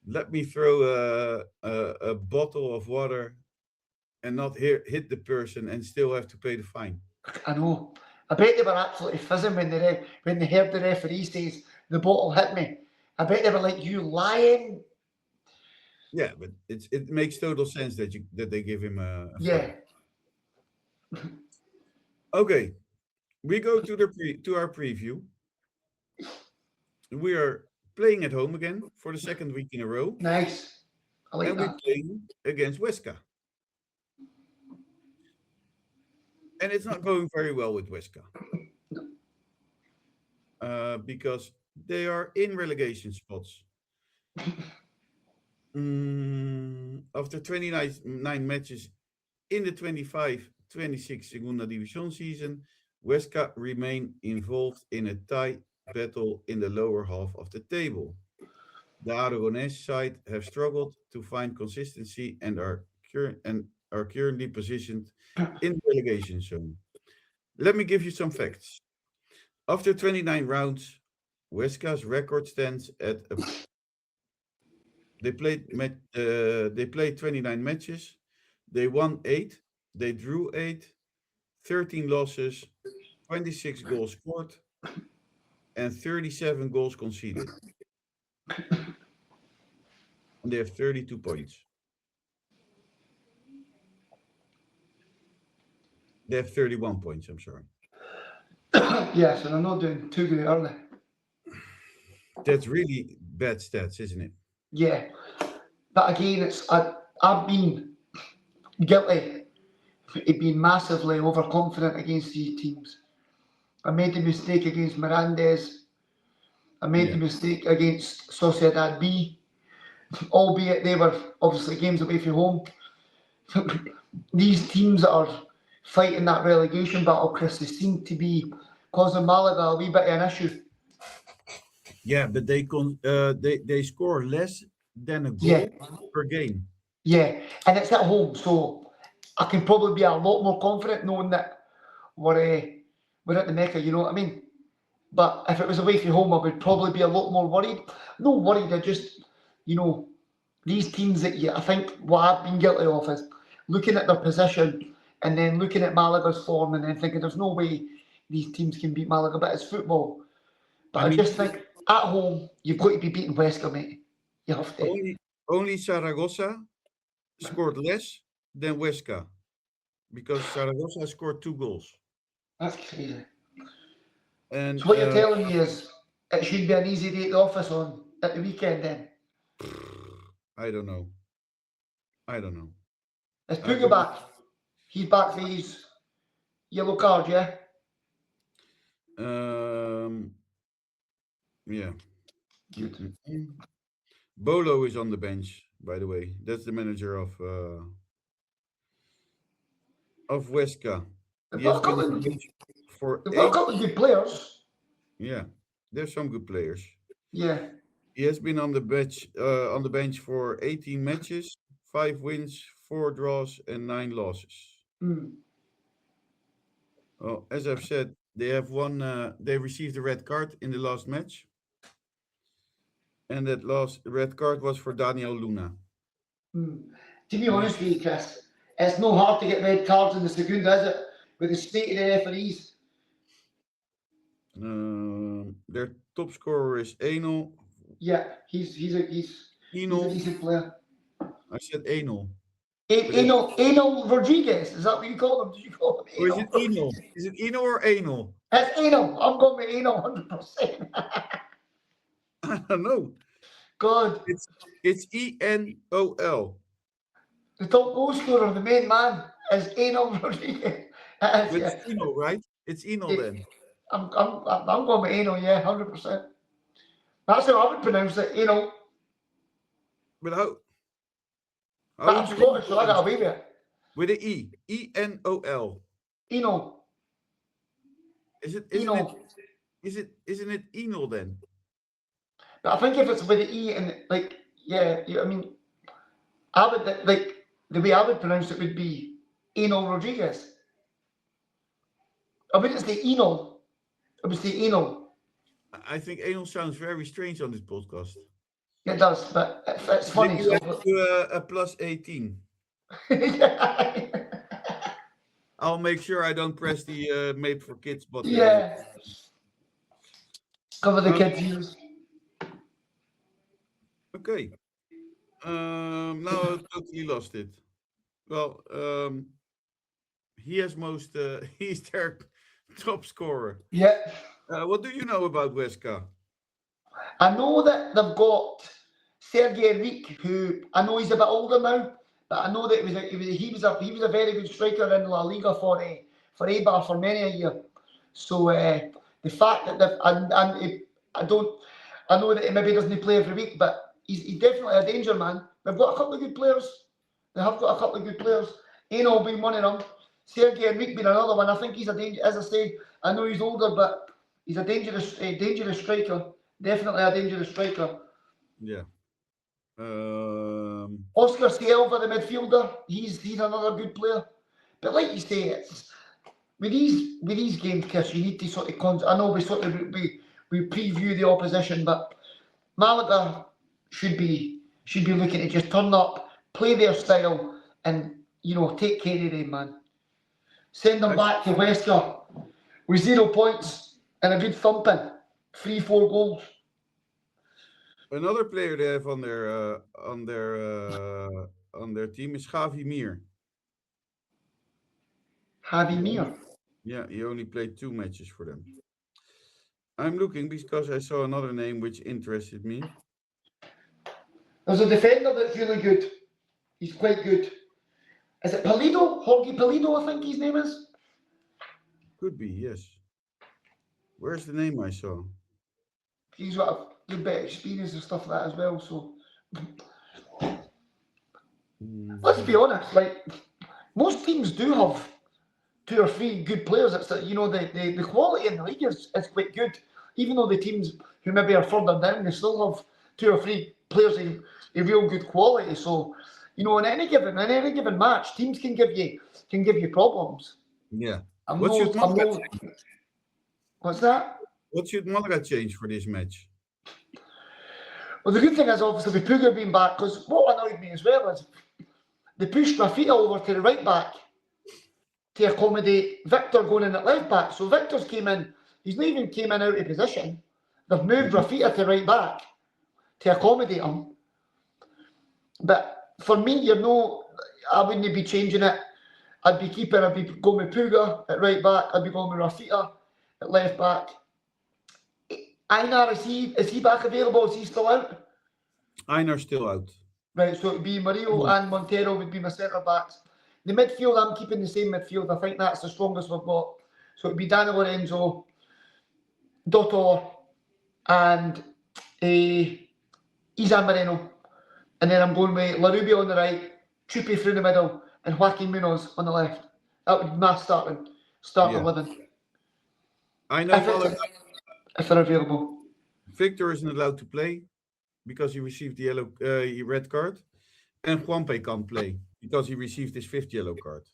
Let me throw a bottle of water and not hit the person and still have to pay the fine. I know. I bet they were absolutely fizzing when they heard the referee says the bottle hit me. I bet they were like, "You lying?" Yeah, but it makes total sense that they give him a Yeah. fine. Okay, we go to our preview. We are playing at home again for the second week in a row, Nice. I like and we're that. playing against Huesca. And it's not going very well with Huesca because they are in relegation spots. After 29 matches in the 25-26 Segunda División season, Huesca remain involved in a tight battle in the lower half of the table. The Aragonese side have struggled to find consistency and are currently positioned in the relegation zone. Let me give you some facts. After 29 rounds, Huesca's record stands at they played 29 matches. They won 8, they drew 8, 13 losses, 26 goals scored, and 37 goals conceded. And they have 32 points. They have 31 points, I'm sorry. Yeah, so they're not doing too good early. That's really bad stats, isn't it? Yeah. But again, I've been guilty he'd been massively overconfident against these teams. I made the mistake against Mirandes. I made the mistake against Sociedad B, albeit they were obviously games away from home. These teams that are fighting that relegation battle, Chris, they seem to be causing Malaga a wee bit of an issue. Yeah, but they score less than a Yeah. goal per game. Yeah, and it's at home, so I can probably be a lot more confident knowing that we're at the Mecca. You know what I mean? But if it was away from home, I would probably be a lot more worried. No worried. I just, these teams that I think what I've been guilty of is looking at their position and then looking at Malaga's form and then thinking there's no way these teams can beat Malaga. But it's football. But I just think at home you've got to be beating Huesca, mate. You have to. Only Zaragoza scored less than Huesca because Zaragoza scored 2 goals. That's crazy. And So what you're telling me is it should be an easy day at the office on at the weekend then? I don't know. Is Puga back? He's back for his yellow card, yeah? Yeah. Good. Bolo is on the bench, by the way. That's the manager of Huesca. They've He has got been a on the bench for couple of good players. Yeah, there's some good players. Yeah. He has been on the bench for 18 matches, 5 wins, 4 draws, and 9 losses. Well, as I've said, they have won. They received a red card in the last match, and that last red card was for Daniel Luna. To be honest with you, Chris, it's no hard to get red cards in the Segunda, is it? With the state of the referees. Their top scorer is Enel. Yeah, he's a decent player. I said Enel. Enel Rodriguez, is that what you call him? Did you call him Or is it Enel? Is it Enel or Enel? It's Enel. I'm going with Enel 100%. I don't know. God. It's Enol. The top goal scorer, the main man, is Enel Rodriguez. It's Enel, right? It's Enel then. I'm going with Enel, yeah, 100%. That's how I would pronounce it, Enel. But how I'm Scottish, so I got away with it. With an E. Enol. Enel. Isn't it Enel then? But I think if it's with an E and I would the way I would pronounce it would be Enel Rodriguez. I wouldn't say Enel. I would say Enel. I think Enel sounds very strange on this podcast. It does, but it's funny. You have to do a plus 18. I'll make sure I don't press the Made for Kids button. Yeah. Cover the kids' ears. Okay. Now I totally lost it. Well, he's their top scorer. Yeah. What do you know about Huesca? I know that they've got Sergei Enrique, who I know he's a bit older now, but I know that he was a very good striker in La Liga for Eibar for many a year. So the fact that I know that he maybe doesn't play every week, but he's definitely a danger man. They've got a couple of good players. They have got a couple of good players. Eno being one of them. Sergei Enrique being another one. I think he's a danger. As I say, I know he's older, but he's a dangerous striker. Definitely a dangerous striker. Yeah. Oscar Silva, the midfielder, he's another good player. But like you say, it's with these games, Chris, you need to sort of I know we preview the opposition, but Malaga should be looking to just turn up, play their style, and take care of them, man. Send them back to Huesca with 0 points and a good thumping, 3-4 goals. Another player they have on their team is Javi Mir. Javi Mir. Yeah, he only played 2 matches for them. I'm looking because I saw another name which interested me. There's a defender that's really good. He's quite good. Is it Pulido? Jorge Pulido, I think his name is. Could be, yes. Where's the name I saw? He's got a good bit of experience and stuff like that as well. So let's be honest, like most teams do have 2 or 3 good players. It's that the quality in the league is quite good. Even though the teams who maybe are further down, they still have 2 or 3 players in real good quality. So in any given match, teams can give you problems. Yeah. I'm What should Malaga no. What's that? What should Malaga change for this match? Well, the good thing is obviously with Puga being back, because what annoyed me as well is they pushed Rafita over to the right back to accommodate Victor going in at left back. So Victor's came in, he's not even came in out of position. They've moved Rafita to right back to accommodate him. But for me, I wouldn't be changing it. I'd be going with Puga at right back, I'd be going with Rafita at left back. Einar, is he back available? Is he still out? Einar's still out. Right, so it would be Murillo and Montero would be my centre backs. The midfield, I'm keeping the same midfield. I think that's the strongest we've got. So it would be Dani Lorenzo, Dottor, and Izan Moreno. And then I'm going with Larubia on the right, Chupi through the middle, and Joaquin Munoz on the left. That would be my starting 11. I know If they're available. Victor isn't allowed to play because he received the red card, and Juanpe can't play because he received his 5th yellow card.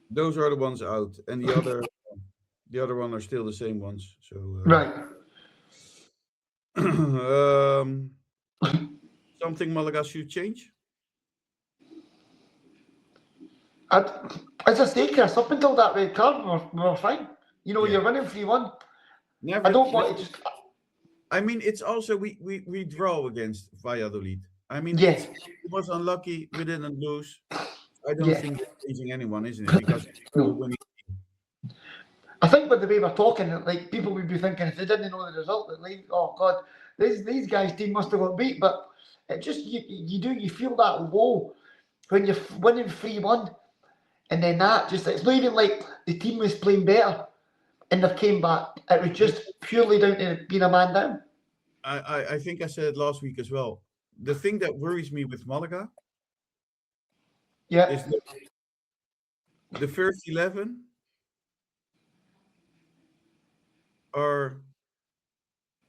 Those are the ones out, and the other one are still the same ones. So right. Something Malaga should change. As I say, Chris, up until that red card, we were fine. You're winning 3-1. I don't want to just. I mean, it's also we draw against Valladolid. I mean, yes, it was unlucky we didn't lose. I don't think it's changing anyone, isn't it? Because winning. I think with the way we're talking, like people would be thinking if they didn't know the result, that like, oh God, these guys' team must have got beat. But it just you feel that low when you're winning 3-1, and then it's not even like the team was playing better and they came back. It was just purely down to being a man down. I think I said it last week as well. The thing that worries me with Malaga is the first 11 are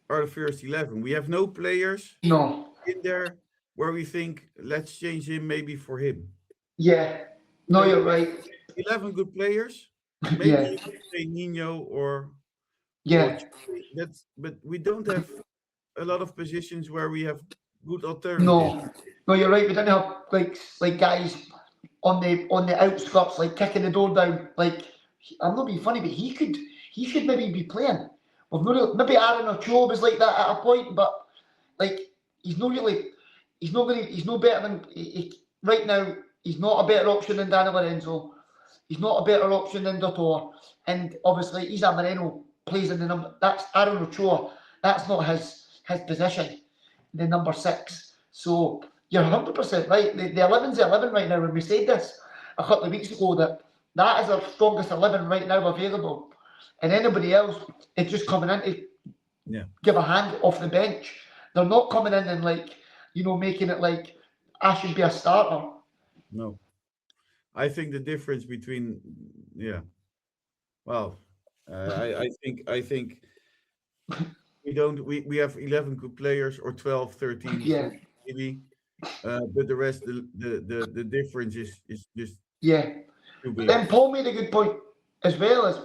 the first 11. We have no players in there where we think let's change him maybe for him. Yeah. No, you're right. 11 good players. Maybe you could say Nino or but we don't have a lot of positions where we have good alternatives. No, you're right. We didn't have like guys on the outskirts, like kicking the door down. Like I'm not being funny, but he should maybe be playing. Maybe Aaron Ochoa was like that at a point, but like he's not better than right now. He's not a better option than Dani Lorenzo. He's not a better option than Dottor. And obviously, Izan Moreno plays in the number. That's Aaron Ochoa. That's not his position, the number 6. So you're 100% right. The 11's the 11 right now. When we said this a couple of weeks ago, that is our strongest 11 right now available. And anybody else is just coming in to give a hand off the bench. They're not coming in and making it like I should be a starter. No. I think the difference between I think we have 11 good players or 12, 13 maybe, but the rest the difference is just too big. Then Paul made a good point as well as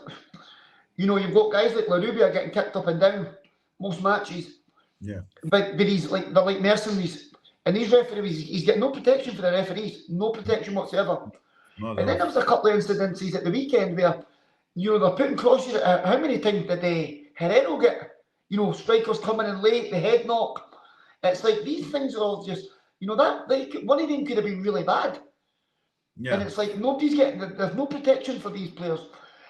you've got guys like Larubia getting kicked up and down most matches. Yeah. But they're like mercenaries. And these referees, he's getting no protection for the referees, no protection whatsoever. And then there was a couple of incidences at the weekend where, they're putting crosses. How many times did Herrero get, strikers coming in late, the head knock? It's like these things are all just, that one of them could have been really bad. Yeah. And it's like there's no protection for these players.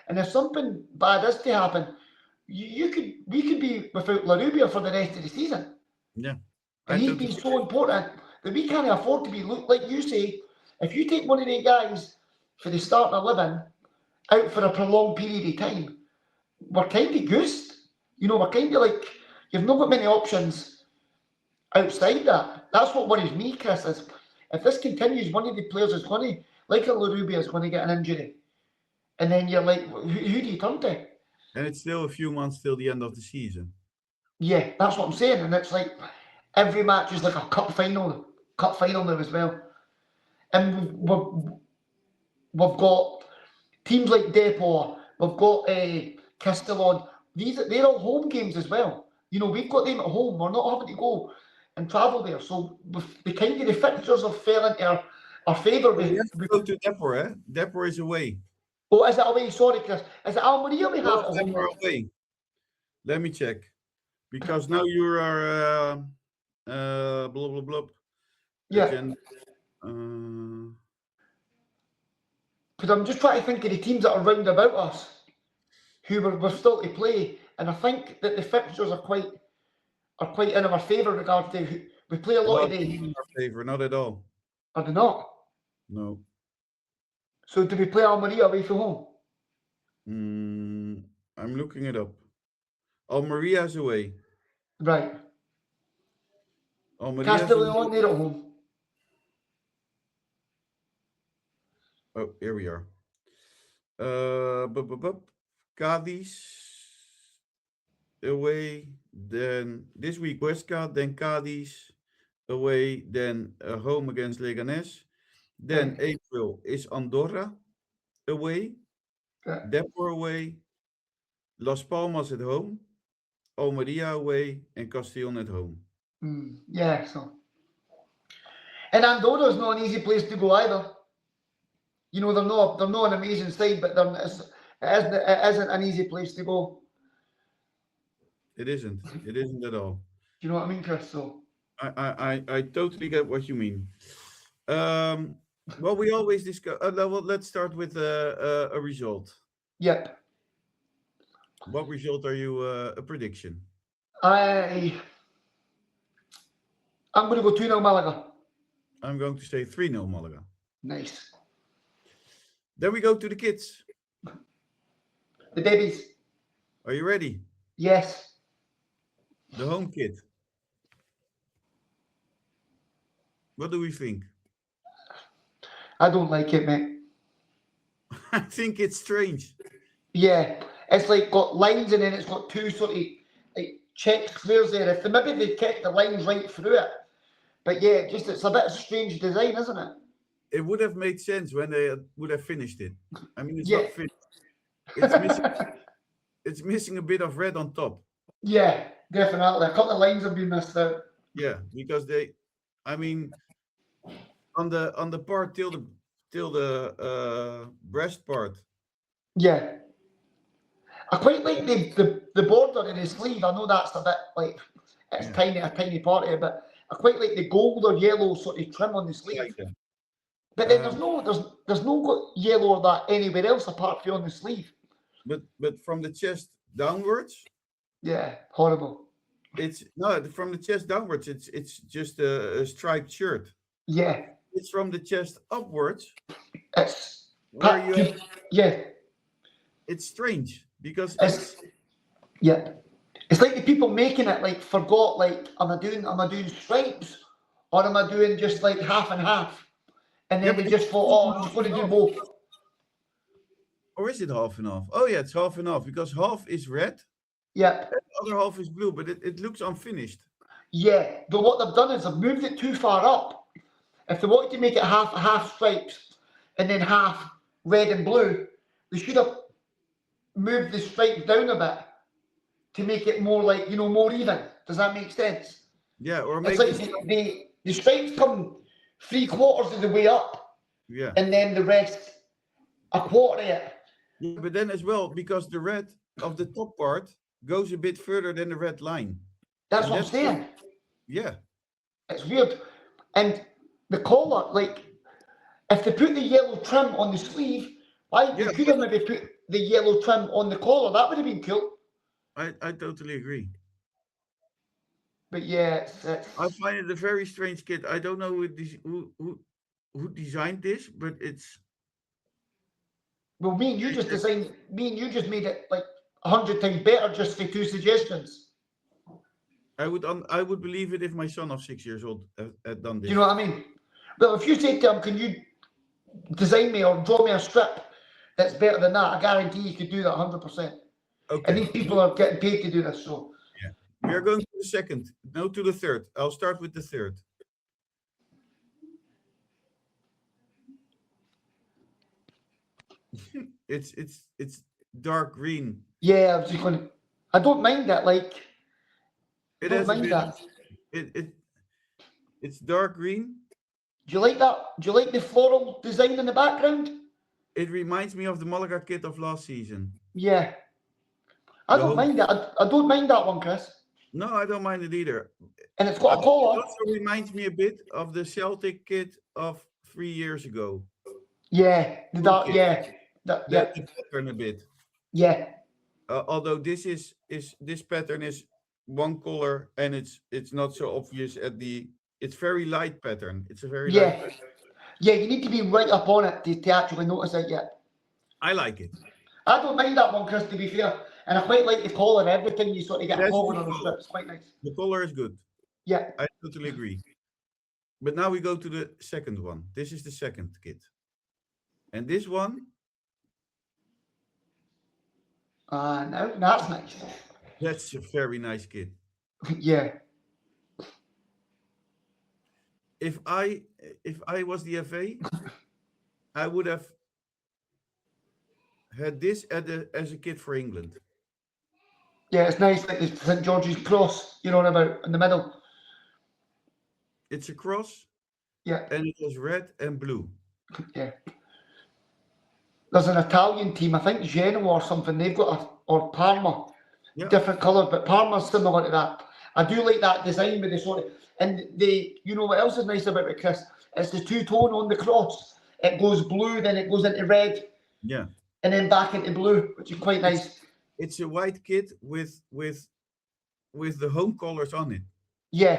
And if something bad is to happen, we could be without Larubia for the rest of the season. Yeah. And he's been so important that we can't afford to be, like you say, If you take one of the guys for the starting 11 out for a prolonged period of time, we're kind of goosed. You know, we're kind of like, you've not got many options outside that. That's what worries me, Chris, is if this continues, one of the players is going to, like a Larubia, is going to get an injury. And then you're like, who do you turn to? And it's still a few months till the end of the season. Yeah, that's what I'm saying. And it's like, every match is like a cup final now as well. And we've got teams like Depor, we've got Castellon. They're all home games as well. You know, we've got them at home. We're not having to go and travel there. So the kind of the fixtures have fell into our favour. We have to go to Depor, eh? Depor is away. Oh, is it away? Sorry, Chris. Is it Almeria we have All at of them home? are away. Let me check. Because now you are blah blah blah. Yeah. Agenda. Because I'm just trying to think of the teams that are round about us who we're still to play, and I think that the fixtures are quite in our favour in regard to who, we play a lot of Not the. in our favor, not at all. Are they not? No. So do we play Almeria away from home? I'm looking it up. Almeria's away. Right. Almeria's Castellon, they're at home. Oh, here we are. Cadiz away. Then this week Huesca. Then Cadiz away. Then home against Leganés. Then Right. April is Andorra away. Yeah. Depor away. Las Palmas at home. Almeria away. And Castellón at home. Yeah, so. And Andorra's not an easy place to go either. You know, they're not an amazing side, but it isn't an easy place to go. It isn't. It isn't at all. Do you know what I mean, Chris? So. I totally get what you mean. Well, we always discuss. Well, let's start with a result. Yep. What result are you a prediction? I'm going to go 2-0 Malaga. I'm going to say 3-0 Malaga. Nice. Then we go to the kids. The babies. Are you ready? Yes. The home kid. What do we think? I don't like it, mate. I think it's strange. Yeah. It's like got lines and then it's got two sort of like check squares there. If maybe they kept the lines right through it. But yeah, just it's a bit of strange design, isn't it? It would have made sense when they would have finished it. I mean, it's Yeah. not finished. It's missing. It's missing a bit of red on top. Yeah, definitely. A couple of lines have been missed out. Yeah, because I mean, on the part till the breast part. Yeah. I quite like the border in his sleeve. I know that's a bit like it's a tiny part of it, but I quite like the gold or yellow sort of trim on the sleeve. Like that. But then there's no yellow or that anywhere else apart from on the sleeve. But from the chest downwards, yeah, horrible. It's no from the chest downwards. It's just a striped shirt. Yeah, it's from the chest upwards. It's Where you yeah. It's strange because yeah. It's like the people making it like forgot like am I doing stripes or am I doing just like half and half? And then they just thought, oh, I'm just going to do both. Or is it half and half? Oh yeah, it's half and half because half is red. Yep. And the other half is blue, but it looks unfinished. Yeah, but what they've done is they've moved it too far up. If they wanted to make it half stripes and then half red and blue, they should have moved the stripes down a bit to make it more like, more even. Does that make sense? Yeah, or it's maybe like the stripes come 3/4 of the way up. Yeah. And then the rest a quarter of it. Yeah, but then as well, because the red of the top part goes a bit further than the red line. That's what I'm saying. Yeah. It's weird. And the collar, like, if they put the yellow trim on the sleeve, they could have maybe put the yellow trim on the collar. That would have been cool. I totally agree. But yeah, it's I find it a very strange kit. I don't know who who designed this, but Well, me and you just it- designed. Me and you just made it like 100 times better just for two suggestions. I would believe it if my son of 6 years old had done Do you know this. what I mean? Well, if you say to him, "Can you design me or draw me a strip that's better than that?" I guarantee you could do that 100%. And Okay, these people are getting paid to do this, so yeah, we are going to the second, no, to the third. I'll start with the third. It's dark green. yeah, I was just going. I don't mind that. Like, I It don't has a mind bit. that. It it's dark green. Do you like that? Do you like the floral design in the background? It reminds me of the Malaga kit of last season. Yeah, I The don't home. mind that. I don't mind that one, Chris. No, I don't mind it either. And it's got a It collar. also reminds me a bit of the Celtic kit of 3 years ago. Yeah, the Home dark. kit. Yeah, that. Yeah, The pattern a bit. yeah, Although this pattern is one color and it's not so obvious at the. It's very light pattern. It's a very light yeah, pattern. yeah. You need to be right up on it to actually notice it. Yeah, I like it. I don't mind that one, Chris. To be fair, and I quite like the collar. Everything you sort of It get a has a collar good on the color. strip. It's quite nice. The color is good. Yeah. I totally agree. But now we go to the second one. This is the second kit. And this one, No, that's nice. that's a very nice kit. Yeah. If I if I was the FA, I would have had this as a kit for England. Yeah, it's nice, like the St George's Cross, you know what about in the middle. It's a cross Yeah, and it was red and blue. yeah. There's an Italian team, I think Genoa or something. They've got or Parma, Yeah, different colour, but Parma's similar to that. I do like that design with the sort of and you know what else is nice about it, Chris? It's the two tone on the cross. It goes blue, then it goes into red, yeah. and then back into blue, which is quite It's nice. it's a white kit with the home colors on it. Yeah,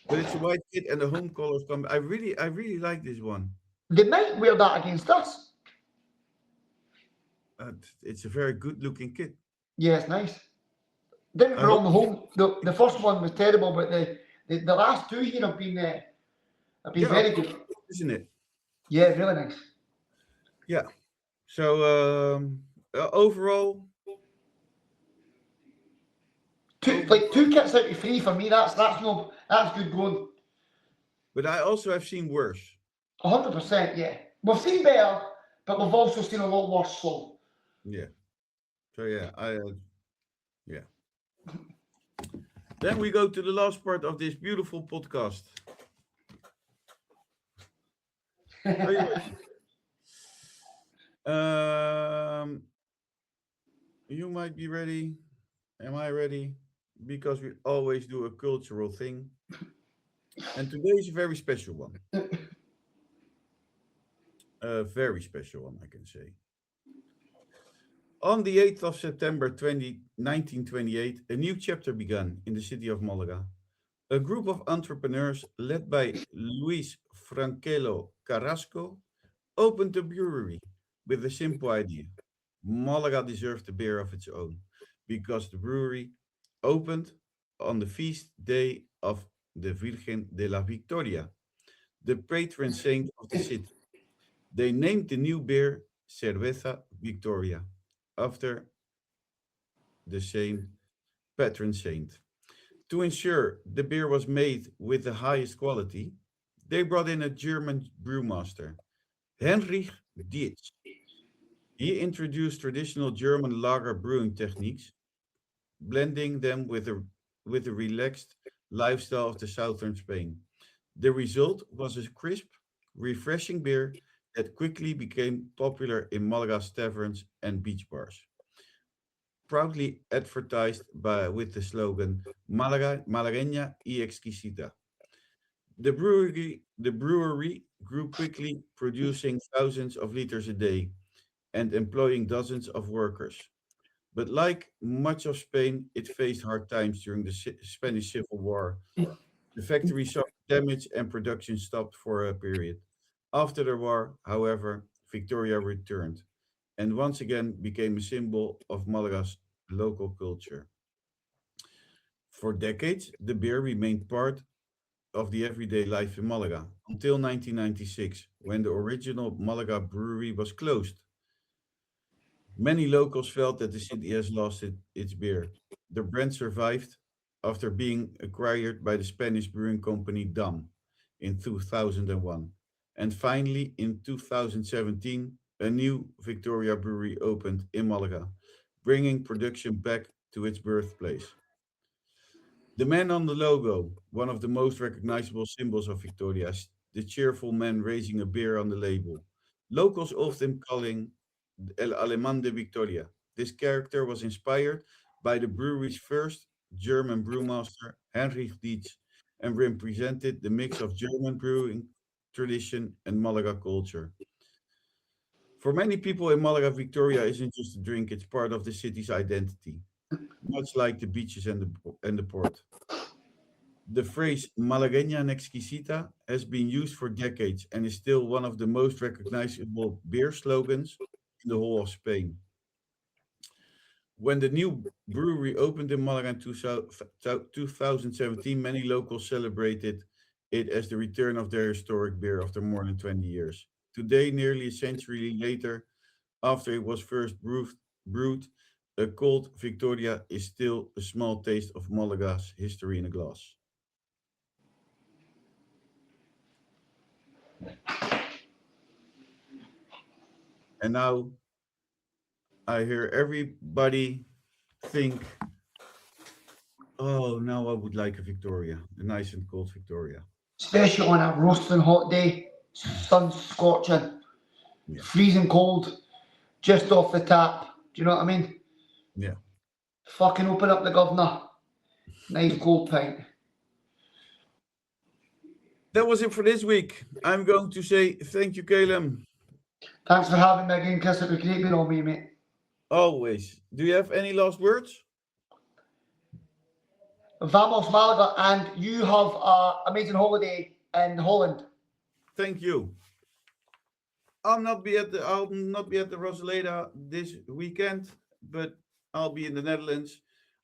But it's a white kit and the home colors come. I really like this one. they might wear that against us. It's a very good looking kit. Yeah, it's nice. Don't get I me hope wrong, the first one was terrible, but the last two here have been yeah, very good. isn't it? Yeah, really nice. Yeah. So overall, Two over, like two kits out of three for me. That's good going. but I also have seen worse. 100%. Yeah, we've seen better, but we've also seen a lot worse. So Yeah. So yeah, yeah. Then we go to the last part of this beautiful podcast. Are you ready? You might be ready. Am I ready? Because we always do a cultural thing, and today is a very special one. A very special one, I can say. On the 8th of September 1928, a new chapter began in the city of Malaga. A group of entrepreneurs led by Luis Franquelo Carrasco opened a brewery with a simple idea. Malaga deserved a beer of its own because the brewery opened on the feast day of the Virgen de la Victoria, the patron saint of the city. They named the new beer Cerveza Victoria after the same patron saint. To ensure the beer was made with the highest quality, they brought in a German brewmaster, Heinrich Dietz. He introduced traditional German lager brewing techniques, blending them with the relaxed lifestyle of the southern Spain. The result was a crisp, refreshing beer that quickly became popular in Malaga's taverns and beach bars. Proudly advertised with the slogan Malaga, Malagueña y Exquisita. The brewery grew quickly, producing thousands of liters a day and employing dozens of workers. But like much of Spain, it faced hard times during the Spanish Civil War. The factory suffered damage and production stopped for a period. After the war, however, Victoria returned and once again became a symbol of Malaga's local culture. For decades, the beer remained part of the everyday life in Malaga until 1996, when the original Malaga brewery was closed. Many locals felt that the city has lost its beer. The brand survived after being acquired by the Spanish brewing company DAM in 2001. And finally, in 2017, a new Victoria brewery opened in Malaga, bringing production back to its birthplace. The man on the logo, one of the most recognizable symbols of Victoria, is the cheerful man raising a beer on the label. Locals often calling El Alemán de Victoria. This character was inspired by the brewery's first German brewmaster, Heinrich Dietz, and represented the mix of German brewing tradition and Malaga culture. For many people in Malaga, Victoria isn't just a drink, it's part of the city's identity, much like the beaches and the port. The phrase Malagueña exquisita has been used for decades and is still one of the most recognizable beer slogans in the whole of Spain. When the new brewery opened in Malaga in 2017, many locals celebrated it as the return of their historic beer after more than 20 years. Today, nearly a century later, after it was first brewed, a cold Victoria is still a small taste of Malaga's history in a glass. And now I hear everybody think, oh, now I would like a Victoria, a nice and cold Victoria. Especially on a roasting hot day, sun scorching, Yeah, freezing cold, just off the tap. Do you know what I mean? yeah. Fucking open up the governor. Nice cold pint. That was it for this week. I'm going to say thank you, Caleb. Thanks for having me again, Chris. It was great being on me, mate. Always. Do you have any last words? Vamos Malaga, and you have an amazing holiday in Holland. Thank you. I'll not be at the Rosaleda this weekend, but I'll be in the Netherlands.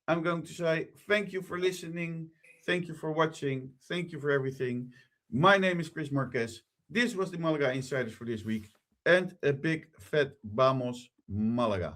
I'm going to say thank you for listening, thank you for watching, thank you for everything. My name is Chris Marquez. This was the Malaga Insiders for this week, and a big fat Vamos Malaga.